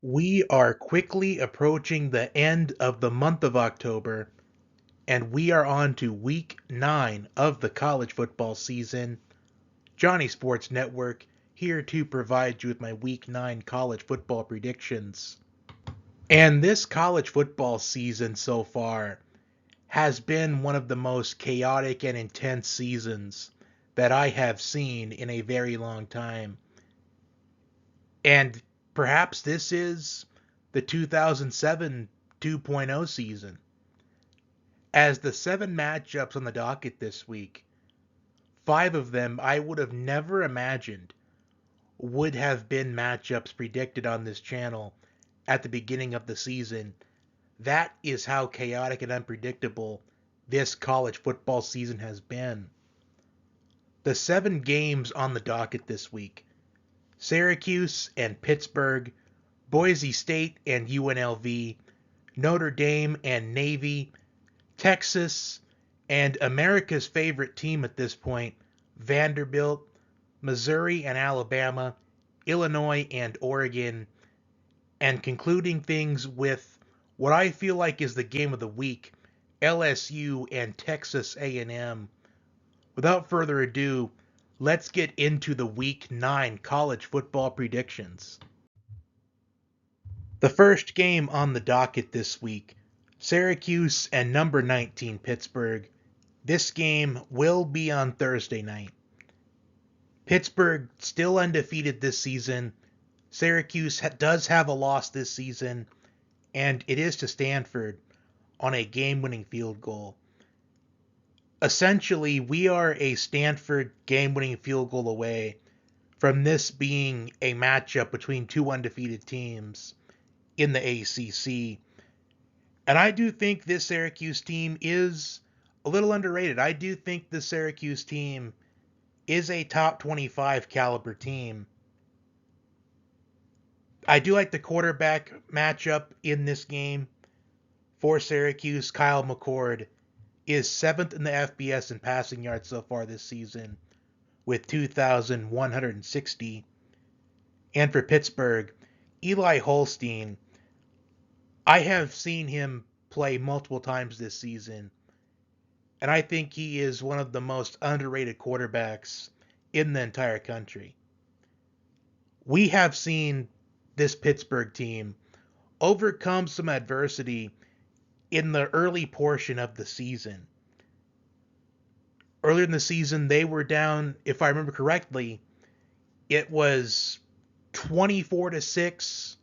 We are quickly approaching the end of the month of October, and we are on to week 9 of the college football season. Johnny Sports Network here to provide you with my week 9 college football predictions. And this college football season so far has been one of the most chaotic and intense seasons that I have seen in a very long time. And perhaps this is the 2007 2.0 season. As the 7 matchups on the docket this week, 5 of them I would have never imagined would have been matchups predicted on this channel at the beginning of the season. That is how chaotic and unpredictable this college football season has been. The 7 games on the docket this week: Syracuse and Pittsburgh, Boise State and UNLV, Notre Dame and Navy, Texas, and America's favorite team at this point, Vanderbilt, Missouri and Alabama, Illinois and Oregon, and concluding things with what I feel like is the game of the week, LSU and Texas A&M. Without further ado, let's get into the week 9 college football predictions. The first game on the docket this week, Syracuse and number 19 Pittsburgh. This game will be on Thursday night. Pittsburgh still undefeated this season. Syracuse does have a loss this season, and it is to Stanford on a game-winning field goal. Essentially, we are a Stanford game-winning field goal away from this being a matchup between two undefeated teams in the ACC. And I do think this Syracuse team is a little underrated. I do think the Syracuse team is a top 25 caliber team. I do like the quarterback matchup in this game for Syracuse. Kyle McCord is 7th in the FBS in passing yards so far this season with 2,160. And for Pittsburgh, Eli Holstein, I have seen him play multiple times this season, and I think he is one of the most underrated quarterbacks in the entire country. We have seen this Pittsburgh team overcome some adversity in the early portion of the season. Earlier in the season, they were down, if I remember correctly, it was 24-6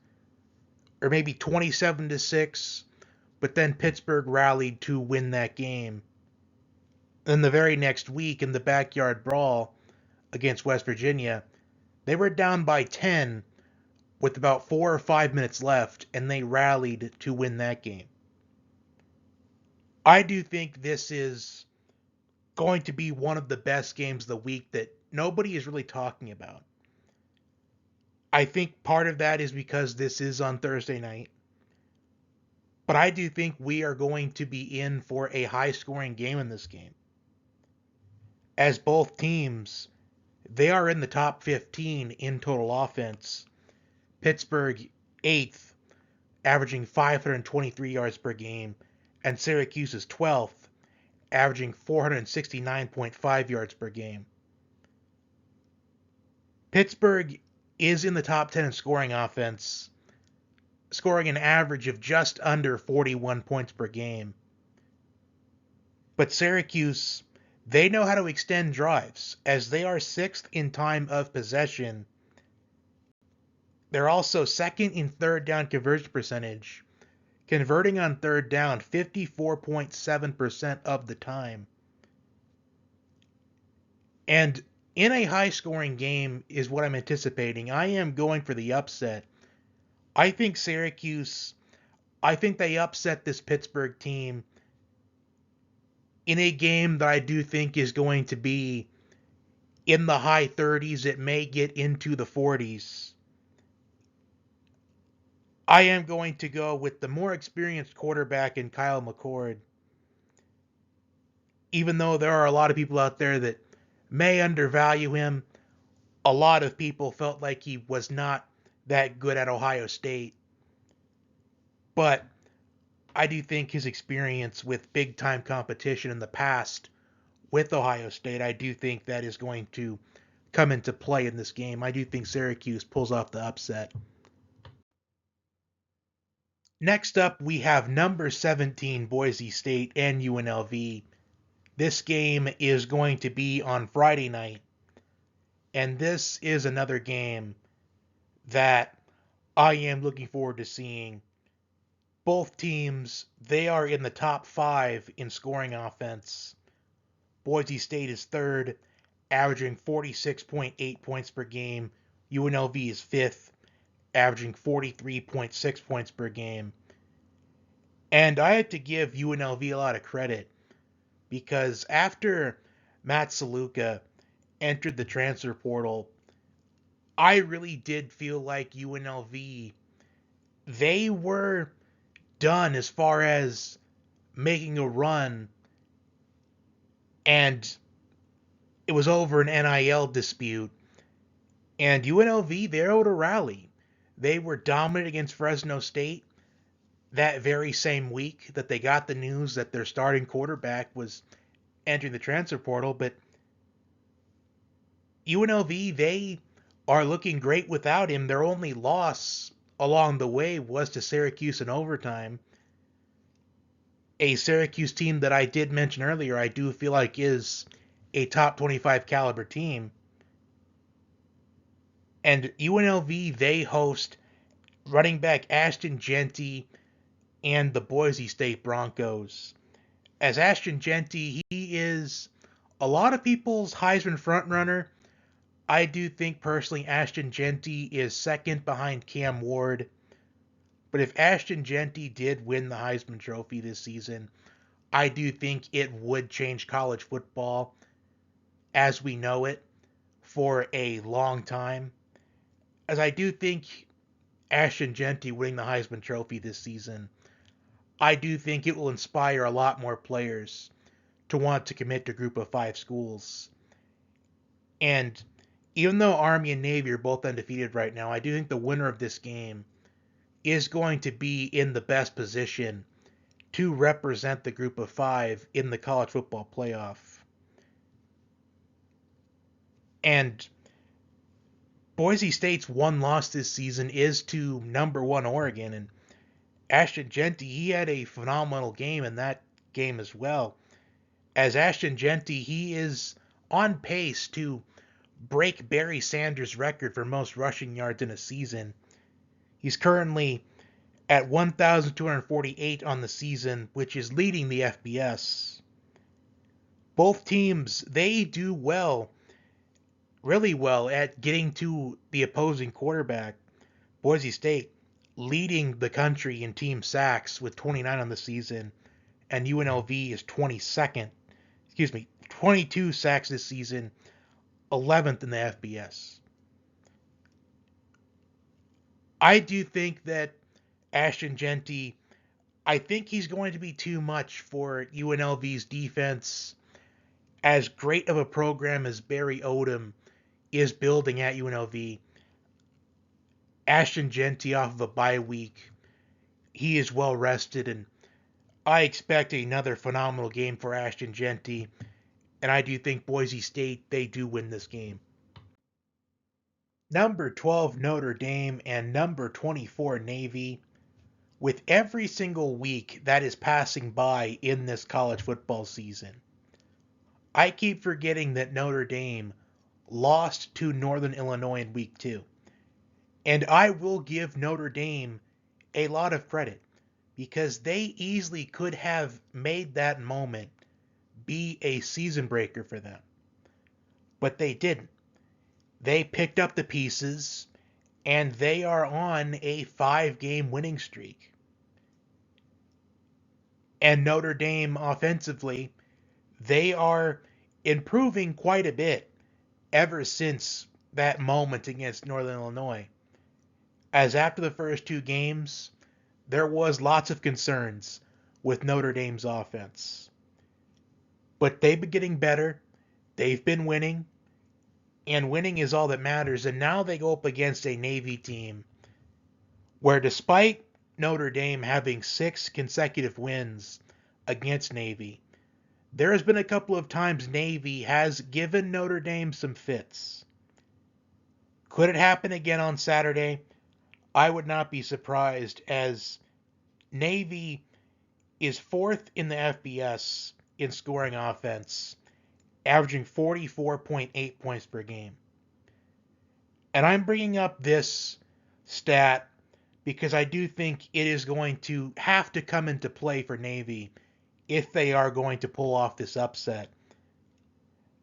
or maybe 27-6, but then Pittsburgh rallied to win that game. Then the very next week in the backyard brawl against West Virginia, they were down by 10 with about 4 or 5 minutes left, and they rallied to win that game. I do think this is going to be one of the best games of the week that nobody is really talking about. I think part of that is because this is on Thursday night. But I do think we are going to be in for a high-scoring game in this game. As both teams, they are in the top 15 in total offense. Pittsburgh 8th, averaging 523 yards per game, and Syracuse is 12th, averaging 469.5 yards per game. Pittsburgh is in the top 10 in scoring offense, scoring an average of just under 41 points per game. But Syracuse, they know how to extend drives, as they are 6th in time of possession. They're also 2nd in third down conversion percentage, converting on third down 54.7% of the time. And in a high-scoring game is what I'm anticipating. I am going for the upset. I think Syracuse, they upset this Pittsburgh team in a game that I do think is going to be in the high 30s. It may get into the 40s. I am going to go with the more experienced quarterback in Kyle McCord. Even though there are a lot of people out there that may undervalue him, a lot of people felt like he was not that good at Ohio State. But I do think his experience with big-time competition in the past with Ohio State, I do think that is going to come into play in this game. I do think Syracuse pulls off the upset. Next up, we have number 17 Boise State and UNLV. This game is going to be on Friday night, and this is another game that I am looking forward to seeing. Both teams, they are in the top 5 in scoring offense. Boise State is third, averaging 46.8 points per game. UNLV is fifth, averaging 43.6 points per game. And I had to give UNLV a lot of credit because after Matt Saluka entered the transfer portal, I really did feel like UNLV, they were done as far as making a run, and it was over an NIL dispute, and UNLV, they're able to rally. They were dominant against Fresno State that very same week that they got the news that their starting quarterback was entering the transfer portal, but UNLV, they are looking great without him. Their only loss along the way was to Syracuse in overtime. A Syracuse team that I did mention earlier, I do feel like is a top 25 caliber team. And UNLV, they host running back Ashton Jeanty and the Boise State Broncos. As Ashton Jeanty, he is a lot of people's Heisman frontrunner. I do think personally Ashton Jeanty is second behind Cam Ward. But if Ashton Jeanty did win the Heisman Trophy this season, I do think it would change college football as we know it for a long time. As I do think Ashton Jeanty winning the Heisman Trophy this season, I do think it will inspire a lot more players to want to commit to Group of 5 schools. And even though Army and Navy are both undefeated right now, I do think the winner of this game is going to be in the best position to represent the Group of 5 in the college football playoff. And Boise State's one loss this season is to number 1 Oregon, and Ashton Jeanty, he had a phenomenal game in that game as well. As Ashton Jeanty, he is on pace to break Barry Sanders' record for most rushing yards in a season. He's currently at 1,248 on the season, which is leading the FBS. Both teams, they do well, really well, at getting to the opposing quarterback. Boise State leading the country in team sacks with 29 on the season, and UNLV is 22 sacks this season, 11th in the FBS. I do think that Ashton Jeanty, I think he's going to be too much for UNLV's defense. As great of a program as Barry Odom is building at UNLV, Ashton Jeanty off of a bye week, he is well rested, and I expect another phenomenal game for Ashton Jeanty, and I do think Boise State, they do win this game. Number 12 Notre Dame and number 24 Navy. With every single week that is passing by in this college football season, I keep forgetting that Notre Dame lost to Northern Illinois in week 2. And I will give Notre Dame a lot of credit because they easily could have made that moment be a season breaker for them. But they didn't. They picked up the pieces, and they are on a 5-game winning streak. And Notre Dame offensively, they are improving quite a bit ever since that moment against Northern Illinois. As after the first 2 games, there was lots of concerns with Notre Dame's offense. But they've been getting better. They've been winning. And winning is all that matters. And now they go up against a Navy team where despite Notre Dame having 6 consecutive wins against Navy, there has been a couple of times Navy has given Notre Dame some fits. Could it happen again on Saturday? I would not be surprised, as Navy is 4th in the FBS in scoring offense, averaging 44.8 points per game. And I'm bringing up this stat because I do think it is going to have to come into play for Navy if they are going to pull off this upset.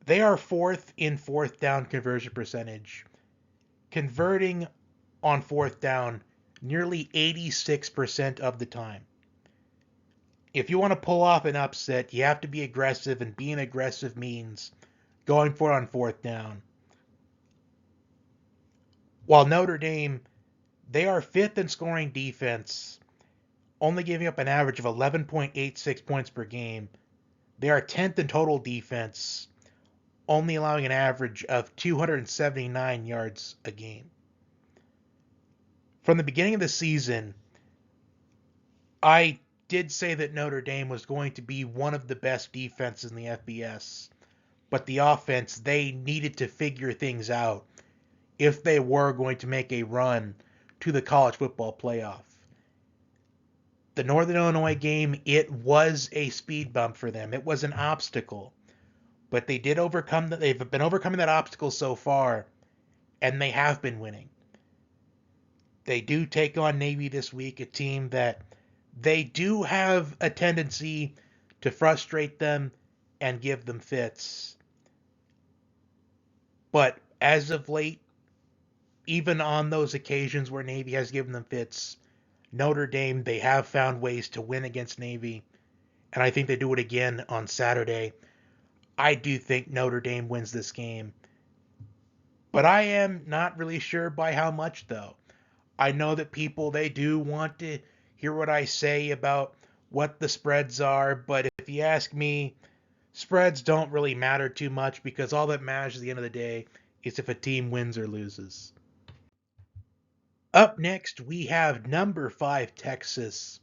They are 4th in 4th down conversion percentage, converting on 4th down nearly 86% of the time. If you want to pull off an upset, you have to be aggressive, and being aggressive means going for it on 4th down. While Notre Dame, they are 5th in scoring defense, only giving up an average of 11.86 points per game. They are 10th in total defense, only allowing an average of 279 yards a game. From the beginning of the season, I did say that Notre Dame was going to be one of the best defenses in the FBS, but the offense, they needed to figure things out if they were going to make a run to the college football playoff. The Northern Illinois game, it was a speed bump for them. It was an obstacle, but they've been overcoming that obstacle so far, and they have been winning. They do take on Navy this week, a team that they do have a tendency to frustrate them and give them fits. But as of late, even on those occasions where Navy has given them fits, Notre Dame, they have found ways to win against Navy, and I think they do it again on Saturday. I do think Notre Dame wins this game, but I am not really sure by how much, though. I know that people, they do want to hear what I say about what the spreads are, but if you ask me, spreads don't really matter too much, because all that matters at the end of the day is if a team wins or loses. Up next, we have number 5 Texas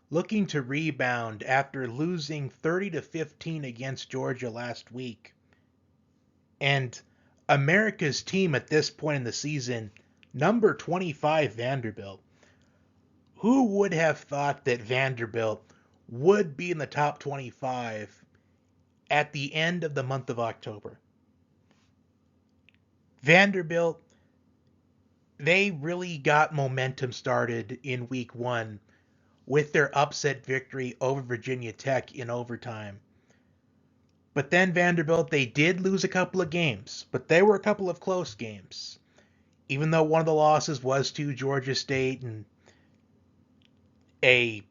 looking to rebound after losing 30-15 against Georgia last week. And America's team at this point in the season, number 25 Vanderbilt. Who would have thought that Vanderbilt would be in the top 25 at the end of the month of October? Vanderbilt, they really got momentum started in week 1 with their upset victory over Virginia Tech in overtime. But then Vanderbilt, they did lose a couple of games, but they were a couple of close games. Even though one of the losses was to Georgia State, and a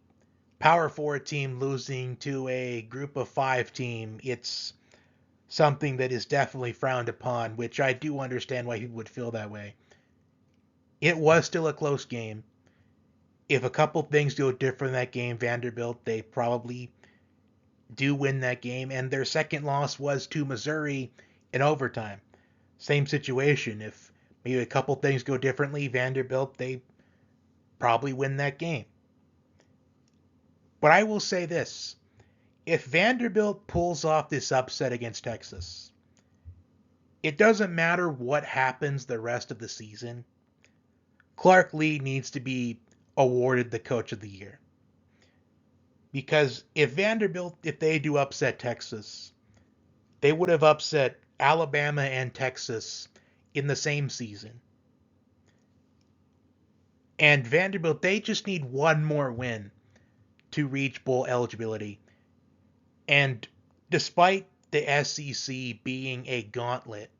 Power 4 team losing to a Group of 5 team, it's something that is definitely frowned upon, which I do understand why people would feel that way. It was still a close game. If a couple things go different in that game, Vanderbilt, they probably do win that game, and their second loss was to Missouri in overtime. Same situation. If maybe a couple things go differently, Vanderbilt, they probably win that game. But I will say this. If Vanderbilt pulls off this upset against Texas, it doesn't matter what happens the rest of the season. Clark Lee needs to be awarded the Coach of the Year. Because if Vanderbilt, if they do upset Texas, they would have upset Alabama and Texas in the same season. And Vanderbilt, they just need one more win to reach bowl eligibility. And despite the SEC being a gauntlet,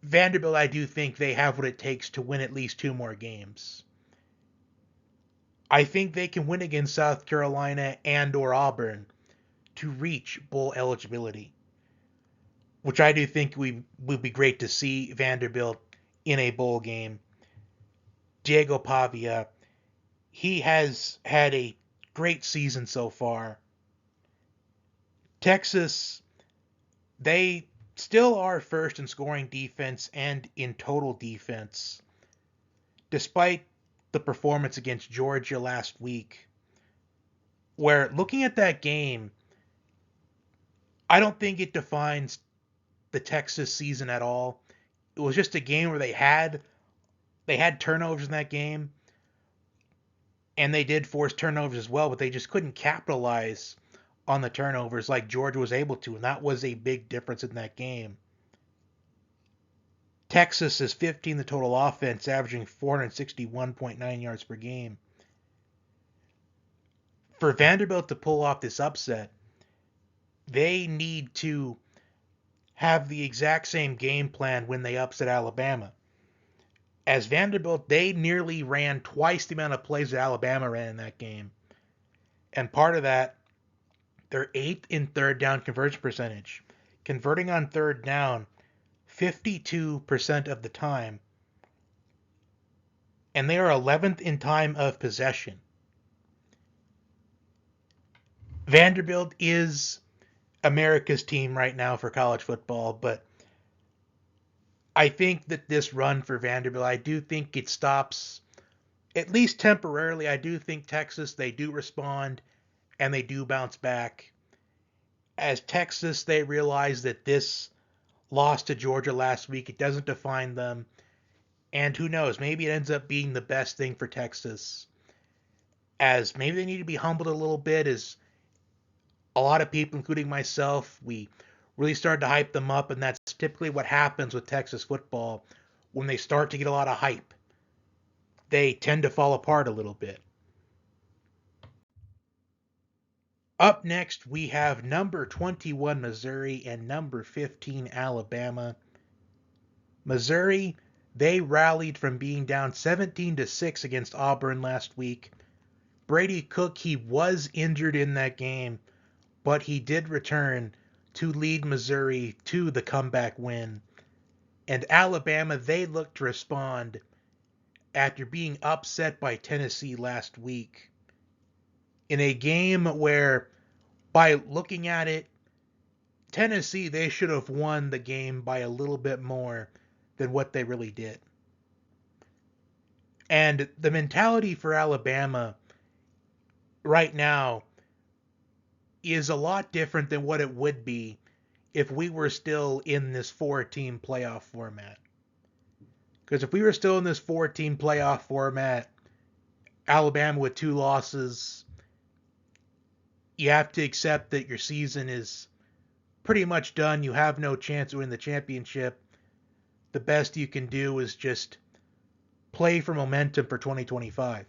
Vanderbilt, I do think they have what it takes to win at least 2 more games. I think they can win against South Carolina and or Auburn to reach bowl eligibility, which I do think would be great to see Vanderbilt in a bowl game. Diego Pavia, he has had a great season so far. Texas, they still are first in scoring defense and in total defense, despite the performance against Georgia last week, where looking at that game, I don't think it defines the Texas season at all. It was just a game where they had turnovers in that game, and they did force turnovers as well, but they just couldn't capitalize on the turnovers like Georgia was able to, and that was a big difference in that game. Texas is 15 the total offense, averaging 461.9 yards per game. For Vanderbilt to pull off this upset, they need to have the exact same game plan when they upset Alabama. As Vanderbilt, they nearly ran twice the amount of plays that Alabama ran in that game. And part of that, they're 8th in third down conversion percentage. Converting on third down 52% of the time. And they are 11th in time of possession. Vanderbilt is America's team right now for college football, but I think that this run for Vanderbilt, I do think it stops, at least temporarily. I do think Texas, they do respond and they do bounce back. As Texas, they realize that this loss to Georgia last week, it doesn't define them. And who knows, maybe it ends up being the best thing for Texas. As maybe they need to be humbled a little bit, as a lot of people, including myself, we really started to hype them up, and that's typically what happens with Texas football. When they start to get a lot of hype, they tend to fall apart a little bit. Up next, we have number 21 Missouri and number 15 Alabama. Missouri, they rallied from being down 17-6 against Auburn last week. Brady Cook, he was injured in that game, but he did return to lead Missouri to the comeback win. And Alabama, they looked to respond after being upset by Tennessee last week in a game where, by looking at it, Tennessee, they should have won the game by a little bit more than what they really did. And the mentality for Alabama right now is a lot different than what it would be if we were still in this 4-team playoff format. Because if we were still in this 4-team playoff format, Alabama with 2 losses, you have to accept that your season is pretty much done. You have no chance to win the championship. The best you can do is just play for momentum for 2025.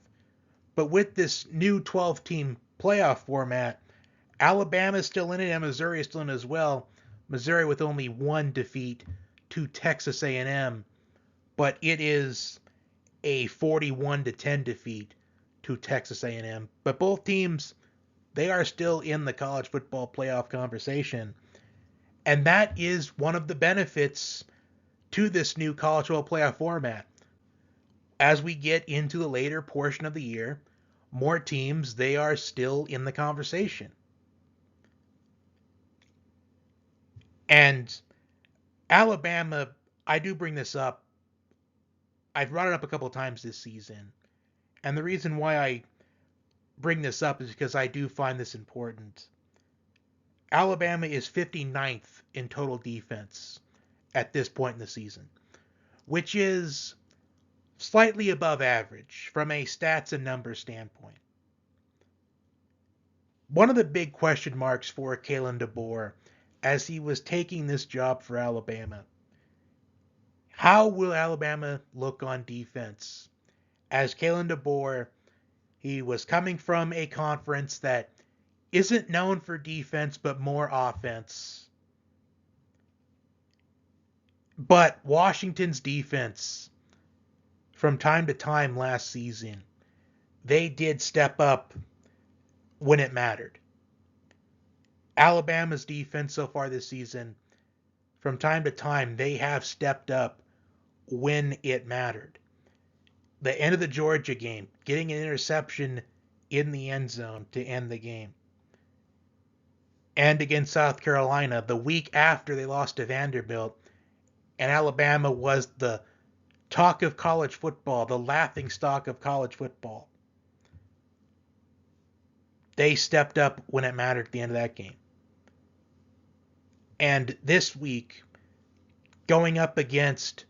But with this new 12-team playoff format, Alabama is still in it, and Missouri is still in it as well. Missouri with only 1 defeat to Texas A&M, but it is a 41-10 defeat to Texas A&M. But both teams, they are still in the college football playoff conversation, and that is one of the benefits to this new college football playoff format. As we get into the later portion of the year, more teams, they are still in the conversation. And Alabama, I do bring this up. I've brought it up a couple of times this season. And the reason why I bring this up is because I do find this important. Alabama is 59th in total defense at this point in the season, which is slightly above average from a stats and numbers standpoint. One of the big question marks for Kalen DeBoer as he was taking this job for Alabama. How will Alabama look on defense? As Kalen DeBoer, he was coming from a conference that isn't known for defense but more offense. But Washington's defense, from time to time last season, they did step up when it mattered. Alabama's defense so far this season, from time to time, they have stepped up when it mattered. The end of the Georgia game, getting an interception in the end zone to end the game. And against South Carolina, the week after they lost to Vanderbilt, and Alabama was the talk of college football, the laughing stock of college football. They stepped up when it mattered at the end of that game. And this week, going up against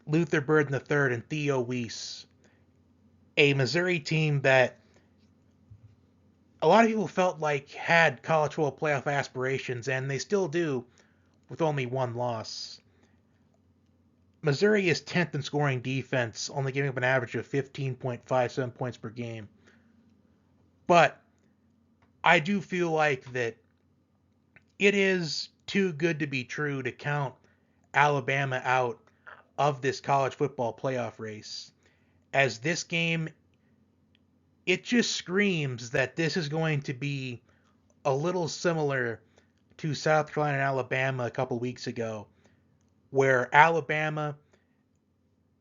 Luther Burden III and Theo Weiss, a Missouri team that a lot of people felt like had college football playoff aspirations, and they still do with only one loss. Missouri is 10th in scoring defense, only giving up an average of 15.57 points per game. But I do feel like that it is too good to be true to count Alabama out of this college football playoff race. As this game, it just screams that this is going to be a little similar to South Carolina and Alabama a couple weeks ago, where Alabama,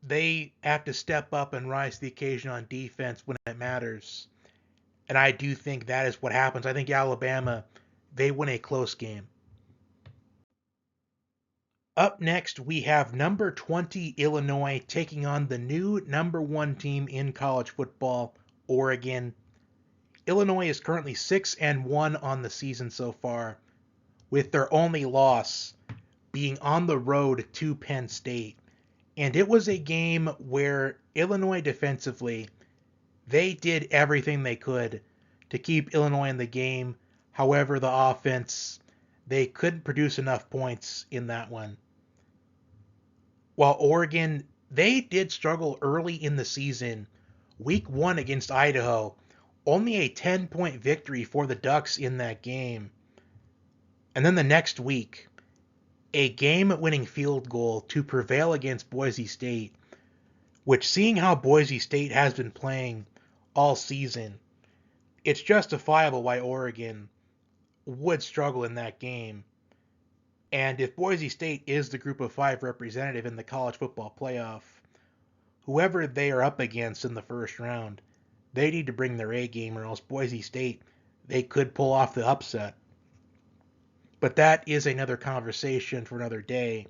they have to step up and rise to the occasion on defense when it matters. And I do think that is what happens. I think Alabama, they win a close game. Up next, we have number 20 Illinois taking on the new number 1 team in college football, Oregon. Illinois is currently 6-1 on the season so far, with their only loss being on the road to Penn State. And it was a game where Illinois defensively, they did everything they could to keep Illinois in the game. However, the offense, they couldn't produce enough points in that one. While Oregon, they did struggle early in the season. Week 1 against Idaho, only a 10-point victory for the Ducks in that game. And then the next week, a game-winning field goal to prevail against Boise State, which, seeing how Boise State has been playing all season, it's justifiable why Oregon would struggle in that game. And if Boise State is the group of 5 representative in the college football playoff, whoever they are up against in the first round, they need to bring their A game, or else Boise State, they could pull off the upset. But that is another conversation for another day.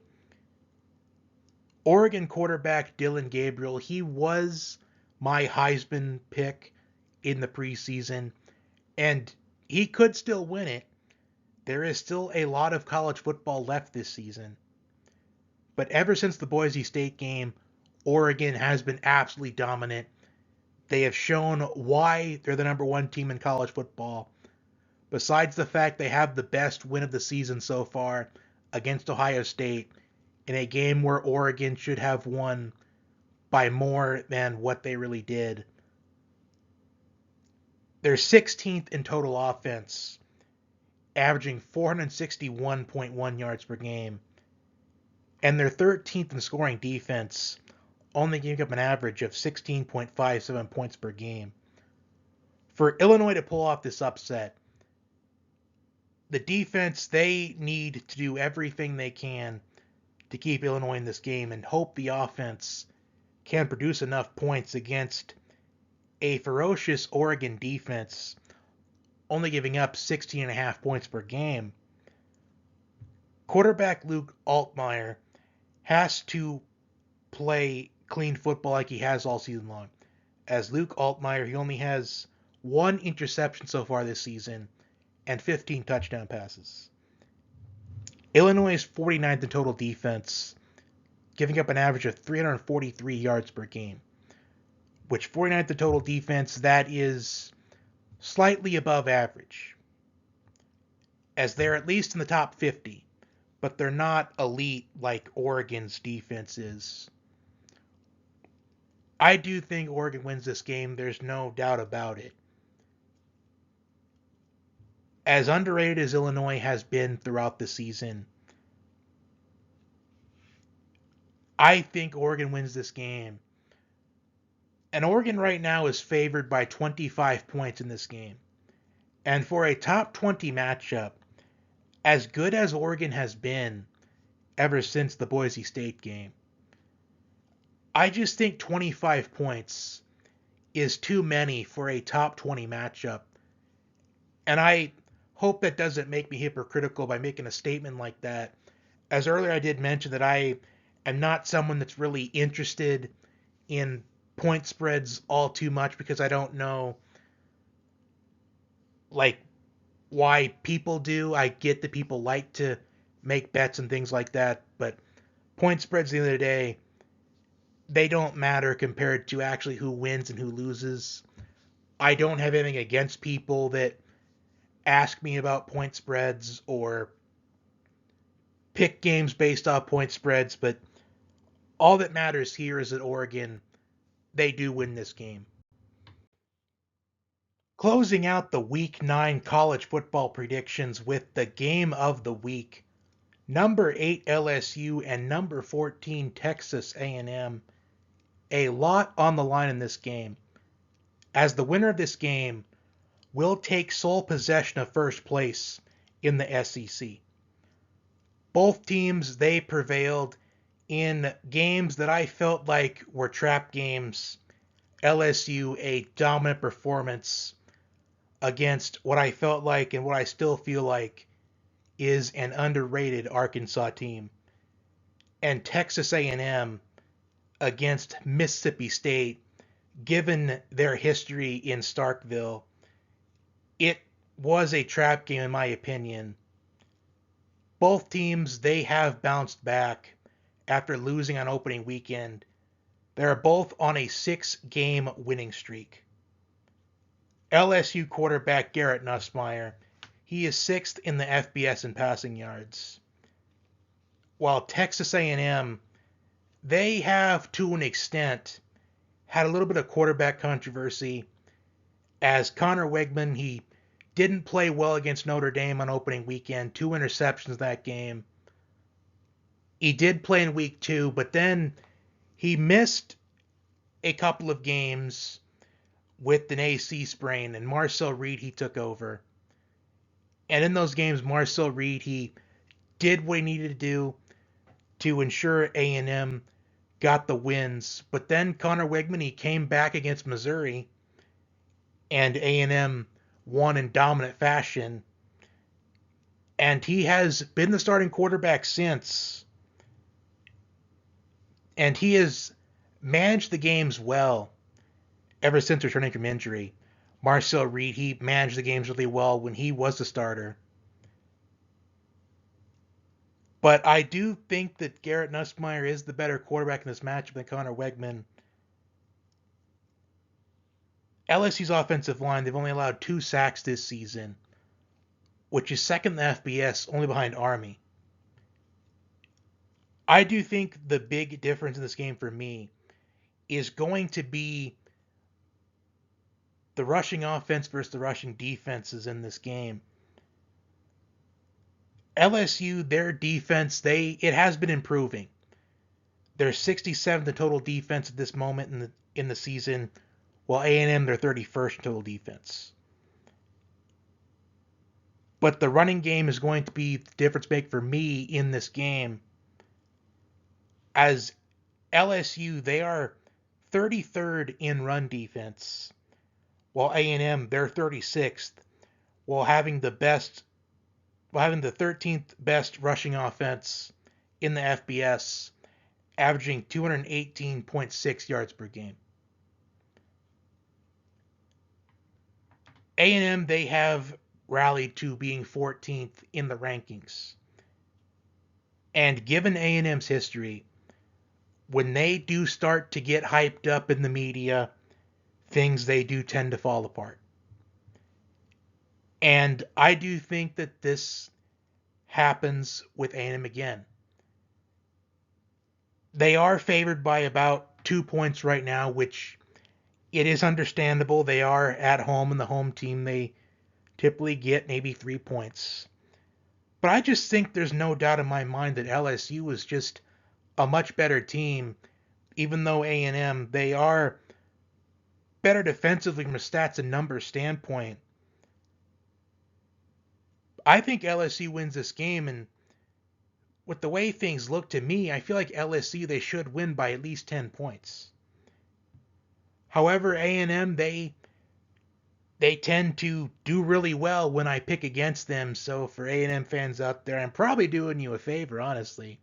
Oregon quarterback Dylan Gabriel, he was my Heisman pick in the preseason, and he could still win it. There is still a lot of college football left this season. But ever since the Boise State game, Oregon has been absolutely dominant. They have shown why they're the number 1 team in college football. Besides the fact they have the best win of the season so far against Ohio State in a game where Oregon should have won by more than what they really did. They're 16th in total offense, averaging 461.1 yards per game. And they're 13th in scoring defense, only giving up an average of 16.57 points per game. For Illinois to pull off this upset, the defense, they need to do everything they can to keep Illinois in this game and hope the offense can produce enough points against a ferocious Oregon defense, only giving up 16.5 points per game. Quarterback Luke Altmaier has to play clean football like he has all season long. As Luke Altmaier, he only has 1 interception so far this season and 15 touchdown passes. Illinois is 49th in total defense, giving up an average of 343 yards per game, which 49th in total defense, that is slightly above average, as they're at least in the top 50, but they're not elite like Oregon's defense is. I do think Oregon wins this game. There's no doubt about it. As underrated as Illinois has been throughout the season, I think Oregon wins this game. And Oregon right now is favored by 25 points in this game. And for a top 20 matchup, as good as Oregon has been ever since the Boise State game, I just think 25 points is too many for a top 20 matchup. And I hope that doesn't make me hypocritical by making a statement like that. As earlier I did mention that I I'm not someone that's really interested in point spreads all too much because I don't know like why people do. I get that people like to make bets and things like that, but point spreads at the end of the day, they don't matter compared to actually who wins and who loses. I don't have anything against people that ask me about point spreads or pick games based off point spreads, but all that matters here is that Oregon, they do win this game. Closing out the Week 9 college football predictions with the game of the week. Number 8 LSU and number 14 Texas A&M. A lot on the line in this game, as the winner of this game will take sole possession of first place in the SEC. Both teams, they prevailed in games that I felt like were trap games. LSU, a dominant performance against what I felt like and what I still feel like is an underrated Arkansas team. And Texas A&M against Mississippi State, given their history in Starkville, it was a trap game in my opinion. Both teams, they have bounced back after losing on opening weekend. They're both on a 6-game winning streak. LSU quarterback Garrett Nussmeier, he is 6th in the FBS in passing yards. While Texas A&M, they have, to an extent, had a little bit of quarterback controversy, as Connor Wegman, he didn't play well against Notre Dame on opening weekend, 2 interceptions that game. He did play in week 2, but then he missed a couple of games with an AC sprain, and Marcel Reed, he took over. And in those games, Marcel Reed, he did what he needed to do to ensure A&M got the wins. But then Connor Wegman, he came back against Missouri, and A&M won in dominant fashion. And he has been the starting quarterback since. And he has managed the games well ever since returning from injury. Marcel Reed, he managed the games really well when he was the starter. But I do think that Garrett Nussmeier is the better quarterback in this matchup than Connor Wegman. LSU's offensive line, they've only allowed 2 sacks this season, which is second in the FBS, only behind Army. I do think the big difference in this game for me is going to be the rushing offense versus the rushing defenses in this game. LSU, their defense, it has been improving. They're 67th in total defense at this moment in the season, while A&M, they're 31st in total defense. But the running game is going to be the difference maker for me in this game, as LSU, they are 33rd in run defense, while A&M, they're 36th, while having the 13th best rushing offense in the FBS, averaging 218.6 yards per game. A&M, they have rallied to being 14th in the rankings. And given A&M's history, when they do start to get hyped up in the media, things they do tend to fall apart. And I do think that this happens with A&M again. They are favored by about 2 points right now, which it is understandable. They are at home, and the home team, they typically get maybe 3 points. But I just think there's no doubt in my mind that LSU is just a much better team, even though A&M, they are better defensively from a stats and numbers standpoint. I think LSU wins this game, and with the way things look to me, I feel like LSU, they should win by at least 10 points. However, A&M, they tend to do really well when I pick against them. So for A&M fans out there, I'm probably doing you a favor, honestly.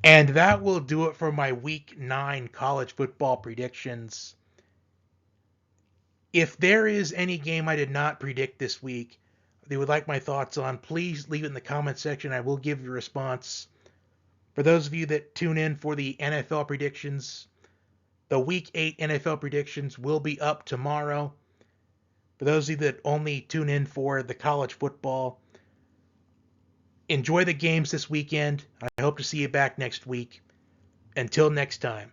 And that will do it for my Week 9 college football predictions. If there is any game I did not predict this week that you would like my thoughts on, please leave it in the comment section. I will give you a response. For those of you that tune in for the NFL predictions, the Week 8 NFL predictions will be up tomorrow. For those of you that only tune in for the college football, enjoy the games this weekend. I hope to see you back next week. Until next time.